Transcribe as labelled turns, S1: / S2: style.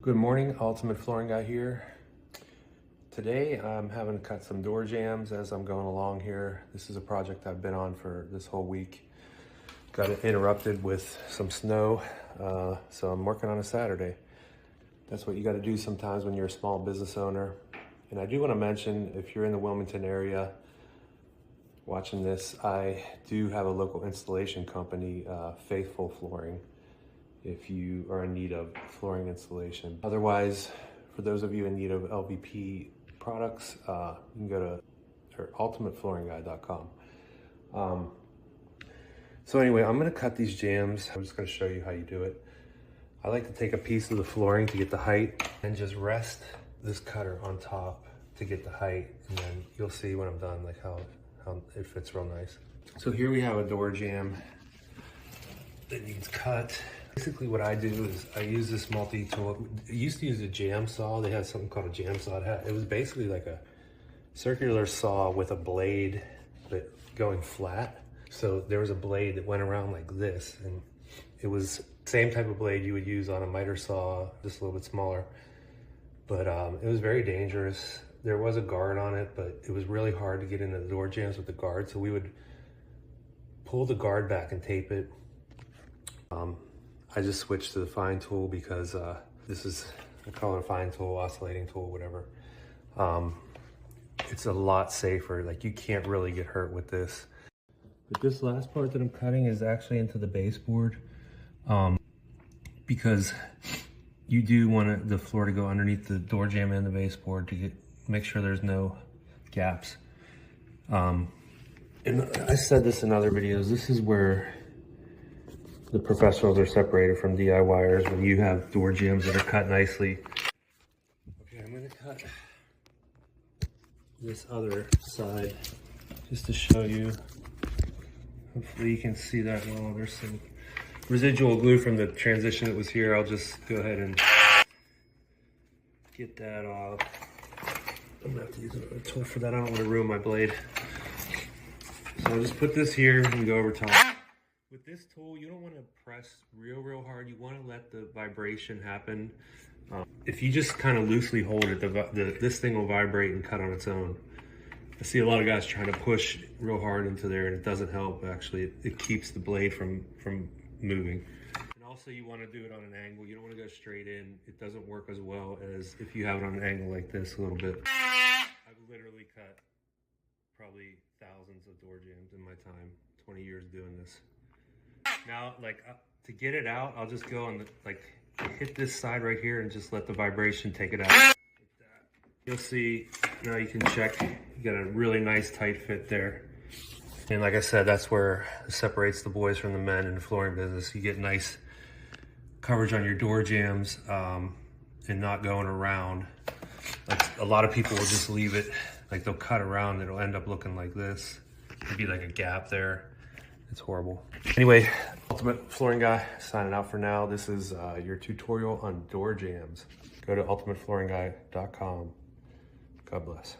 S1: Good morning, Ultimate Flooring Guy here. Today I'm having to cut some door jambs as I'm going along here. This is a project I've been on for this whole week. Got it interrupted with some snow, so I'm working on a Saturday. That's what you got to do sometimes when you're a small business owner. And I do want to mention, if you're in the Wilmington area watching this, I do have a local installation company, Faithful Flooring, if you are in need of flooring installation. Otherwise, for those of you in need of LVP products, you can go to ultimateflooringguy.com. So anyway, I'm gonna cut these jambs. I'm just gonna show you how you do it. I like to take a piece of the flooring to get the height and just rest this cutter on top to get the height. And then you'll see when I'm done, like how it fits real nice. So here we have a door jamb that needs cut. Basically what I do is I use this multi-tool. I used to use a jam saw. They had something called a jam saw. It was basically like a circular saw with a blade that going flat. So there was a blade that went around like this, and it was the same type of blade you would use on a miter saw, just a little bit smaller. But it was very dangerous. There was a guard on it, but it was really hard to get into the door jambs with the guard. So we would pull the guard back and tape it. I just switched to the fine tool because this is, I call it a fine tool, oscillating tool, whatever. It's a lot safer. Like, you can't really get hurt with this. But this last part that I'm cutting is actually into the baseboard, because you do want the floor to go underneath the door jamb and the baseboard to make sure there's no gaps. And I said this in other videos, this is where the professionals are separated from DIYers, when you have door jambs that are cut nicely. Okay, I'm gonna cut this other side just to show you. Hopefully you can see that well. There's some residual glue from the transition that was here. I'll just go ahead and get that off. I'm gonna have to use another tool for that. I don't want to ruin my blade. So I'll just put this here and go over top. With this tool, you don't want to press real hard. You want to let the vibration happen. If you just kind of loosely hold it, this thing will vibrate and cut on its own. I see a lot of guys trying to push real hard into there, and it doesn't help. Actually, it keeps the blade from moving. And also, you want to do it on an angle. You don't want to go straight in. It doesn't work as well as if you have it on an angle like this a little bit. I've literally cut probably thousands of door jambs in my time, 20 years doing this. Now, to get it out, I'll just go on hit this side right here and just let the vibration take it out. Like that. You'll see, now you can check, you got a really nice tight fit there. And like I said, that's where it separates the boys from the men in the flooring business. You get nice coverage on your door jambs and not going around. Like, a lot of people will just leave it, like they'll cut around, it'll end up looking like this. There'll be like a gap there. It's horrible. Anyway, Ultimate Flooring Guy signing out for now. This is your tutorial on door jambs. Go to ultimateflooringguy.com. God bless.